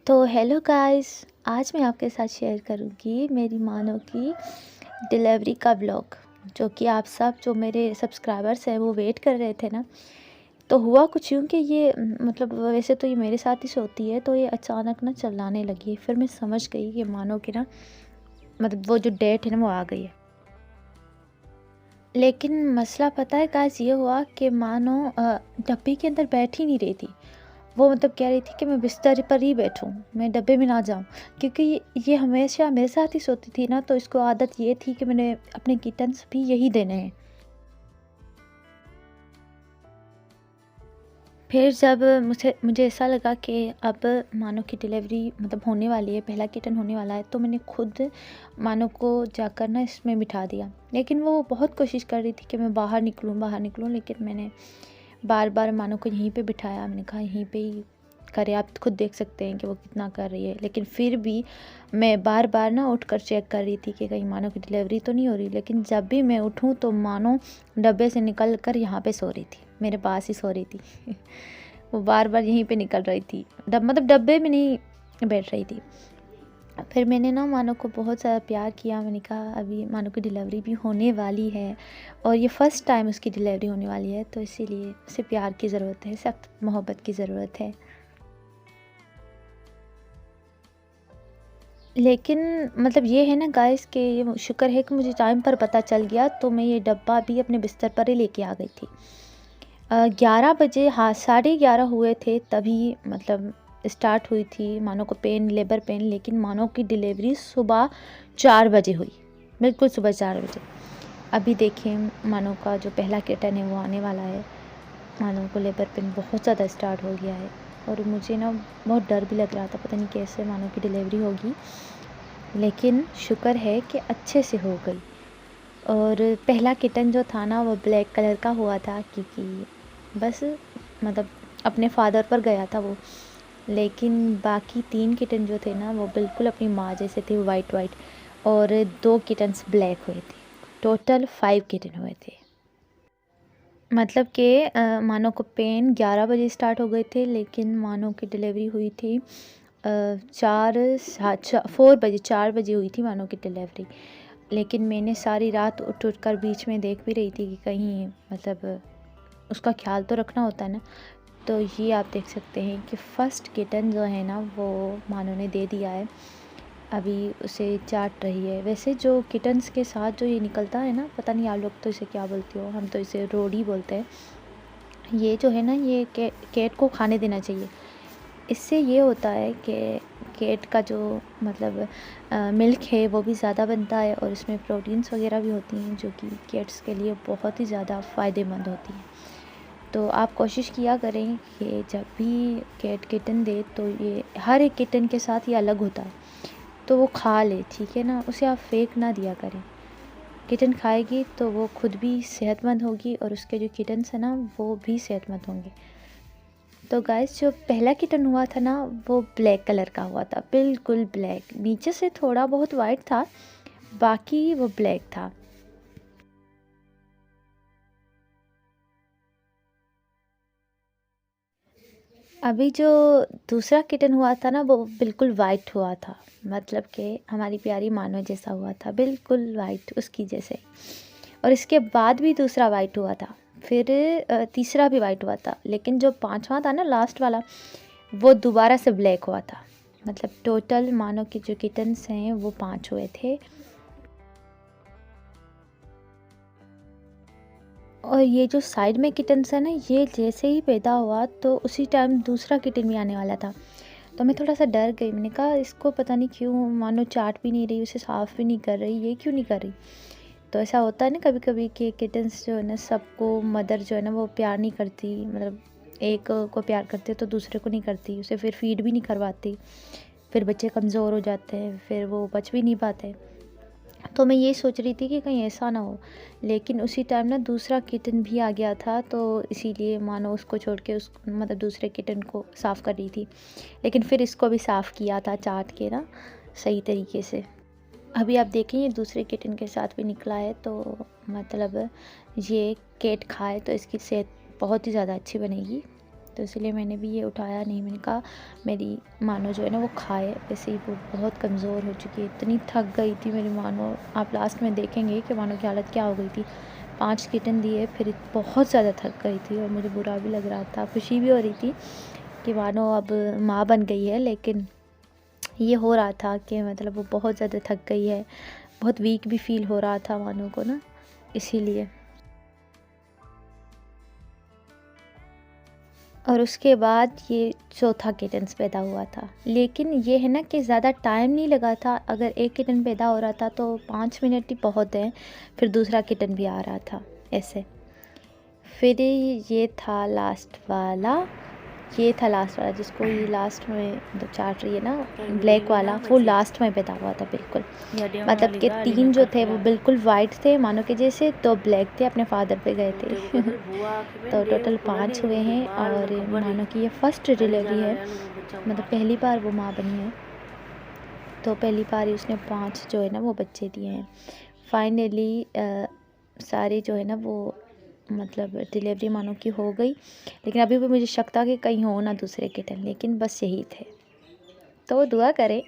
तो hello guys, आज मैं आपके साथ शेयर करूँगी मेरी मानो की डिलीवरी का व्लॉग, जो कि आप सब जो मेरे सब्सक्राइबर्स हैं वो वेट कर रहे थे ना। तो हुआ कुछ यूँ कि ये मतलब वैसे तो ये मेरे साथ ही सोती है, तो ये अचानक ना चिल्लाने लगी। फिर मैं समझ गई कि मानो की ना मतलब वो जो डेट है ना वो आ गई है। लेकिन मसला पता है गाइस ये हुआ कि मानो डब्बे के अंदर बैठ ही नहीं रही थी। वो मतलब कह रही थी कि मैं बिस्तर पर ही बैठूँ, मैं डब्बे में ना जाऊँ। क्योंकि ये हमेशा मेरे साथ ही सोती थी ना, तो इसको आदत ये थी कि मैंने अपने किटन्स भी यही देने हैं। फिर जब मुझे ऐसा लगा कि अब मानो की डिलीवरी मतलब होने वाली है, पहला किटन होने वाला है, तो मैंने खुद मानो को जाकर ना इसमें बिठा दिया। लेकिन वो बहुत कोशिश कर रही थी कि मैं बाहर निकलूँ, लेकिन मैंने बार-बार मानो को यहीं पे बिठाया। मैंने कहा यहीं पे ही करे, आप खुद देख सकते हैं कि वो कितना कर रही है। लेकिन फिर भी मैं बार-बार ना उठकर चेक कर रही थी कि कहीं मानो की डिलीवरी तो नहीं हो रही। लेकिन जब भी मैं उठूँ तो मानो डब्बे से निकल कर यहाँ पे सो रही थी, मेरे पास ही सो रही थी। वो बार-बार यहीं पे निकल रही थी, मतलब डब्बे में नहीं बैठ रही थी। फिर मैंने ना मानो को बहुत ज़्यादा प्यार किया। मैंने कहा अभी मानो की डिलीवरी भी होने वाली है और ये फ़र्स्ट टाइम उसकी डिलीवरी होने वाली है, तो इसीलिए उसे प्यार की ज़रूरत है, सख्त मोहब्बत की ज़रूरत है। लेकिन मतलब ये है ना गाइस कि ये शुक्र है कि मुझे टाइम पर पता चल गया, तो मैं ये डब्बा भी अपने बिस्तर पर ही लेके आ गई थी। 11 बजे, हाँ 11:30 हुए थे तभी मतलब स्टार्ट हुई थी मानो को पेन, लेबर पेन। लेकिन मानो की डिलीवरी सुबह 4 बजे हुई, बिल्कुल सुबह 4 बजे। अभी देखिए मानो का जो पहला किटन है वो आने वाला है। मानो को लेबर पेन बहुत ज़्यादा स्टार्ट हो गया है और मुझे ना बहुत डर भी लग रहा था, पता नहीं कैसे मानो की डिलीवरी होगी। लेकिन शुक्र है कि अच्छे से हो गई। और पहला किटन जो था ना वो ब्लैक कलर का हुआ था, क्योंकि बस मतलब अपने फादर पर गया था वो। लेकिन बाकी 3 किटन जो थे ना वो बिल्कुल अपनी माँ जैसे थे, वाइट वाइट। और 2 किटन्स ब्लैक हुए थे। टोटल 5 किटन हुए थे। मतलब कि मानो को पेन 11 बजे स्टार्ट हो गए थे, लेकिन मानो की डिलीवरी हुई थी 4 बजे, 4 बजे हुई थी मानो की डिलीवरी। लेकिन मैंने सारी रात उठ उठ कर बीच में देख भी रही थी कि कहीं मतलब उसका ख्याल तो रखना होता है ना। तो ये आप देख सकते हैं कि फ़र्स्ट किटन जो है ना वो मानो ने दे दिया है। अभी उसे चाट रही है। वैसे जो किटन्स के साथ जो ये निकलता है ना, पता नहीं आप लोग तो इसे क्या बोलते हो, हम तो इसे रोडी बोलते हैं। ये जो है ना ये कैट को खाने देना चाहिए। इससे ये होता है कि कैट का जो मतलब मिल्क है वो भी ज़्यादा बनता है और इसमें प्रोटीन्स वगैरह भी होती हैं, जो कि कैट्स के लिए बहुत ही ज़्यादा फ़ायदेमंद होती हैं। तो आप कोशिश किया करें कि जब भी कैट किटन दे तो ये हर एक किटन के साथ ये अलग होता है, तो वो खा ले, ठीक है ना। उसे आप फेंक ना दिया करें। किटन खाएगी तो वो खुद भी सेहतमंद होगी और उसके जो किटन्स हैं ना वो भी सेहतमंद होंगे। तो गाइस जो पहला किटन हुआ था ना वो ब्लैक कलर का हुआ था, बिल्कुल ब्लैक, नीचे से थोड़ा बहुत वाइट था, बाकी वो ब्लैक था। अभी जो दूसरा किटन हुआ था ना वो बिल्कुल वाइट हुआ था, मतलब कि हमारी प्यारी मानो जैसा हुआ था, बिल्कुल वाइट उसकी जैसे। और इसके बाद भी दूसरा वाइट हुआ था, फिर तीसरा भी वाइट हुआ था। लेकिन जो पांचवा था ना लास्ट वाला, वो दोबारा से ब्लैक हुआ था। मतलब टोटल मानो कि जो किटन्स हैं वो 5 हुए थे। और ये जो साइड में किटन्स है ना, ये जैसे ही पैदा हुआ तो उसी टाइम दूसरा किटन भी आने वाला था। तो मैं थोड़ा सा डर गई। मैंने कहा इसको पता नहीं क्यों मानो चाट भी नहीं रही, उसे साफ़ भी नहीं कर रही, ये क्यों नहीं कर रही। तो ऐसा होता है ना कभी कभी कि किटन्स जो है ना सबको मदर जो है ना वो प्यार नहीं करती, मतलब एक को प्यार करती है तो दूसरे को नहीं करती, उसे फिर फीड भी नहीं करवाती, फिर बच्चे कमज़ोर हो जाते हैं, फिर वो बच भी नहीं पाते। तो मैं ये सोच रही थी कि कहीं ऐसा ना हो। लेकिन उसी टाइम ना दूसरा किटन भी आ गया था, तो इसीलिए मानो उसको छोड़ के उस मतलब दूसरे किटन को साफ़ कर रही थी। लेकिन फिर इसको भी साफ़ किया था चाट के ना सही तरीके से। अभी आप देखें ये दूसरे किटन के साथ भी निकला है, तो मतलब ये कैट खाए तो इसकी सेहत बहुत ही ज़्यादा अच्छी बनेगी। तो इसलिए मैंने भी ये उठाया नहीं। मैंने कहा मेरी मानो जो है ना वो खाए, वैसे ही वो बहुत कमज़ोर हो चुकी है, इतनी थक गई थी मेरी मानो। आप लास्ट में देखेंगे कि मानो की हालत क्या हो गई थी। 5 किटन दिए, फिर बहुत ज़्यादा थक गई थी और मुझे बुरा भी लग रहा था, खुशी भी हो रही थी कि मानो अब माँ बन गई है। लेकिन ये हो रहा था कि मतलब वो बहुत ज़्यादा थक गई है, बहुत वीक भी फील हो रहा था मानो को ना, इसीलिए। और उसके बाद ये चौथा किटन्स पैदा हुआ था। लेकिन ये है ना कि ज़्यादा टाइम नहीं लगा था। अगर एक किटन पैदा हो रहा था तो 5 मिनट ही बहुत हैं, फिर दूसरा किटन भी आ रहा था ऐसे। फिर ये था लास्ट वाला, जिसको ये लास्ट में मतलब चाट रही है ना, ब्लैक वाला, वो लास्ट में पैदा हुआ था बिल्कुल। मतलब कि 3 जो थे वो बिल्कुल वाइट थे मानो के जैसे, 2 ब्लैक थे, अपने फादर पे गए थे। तो टोटल 5 हुए हैं और मानो कि ये फर्स्ट डिलीवरी है, मतलब पहली बार वो माँ बनी है। तो पहली बार ही उसने 5 जो है ना वो बच्चे दिए हैं। फाइनली सारे जो है ना वो मतलब डिलीवरी मानो की हो गई। लेकिन अभी भी मुझे शक था कि कहीं हो ना दूसरे किटन, लेकिन बस यही थे। तो दुआ करें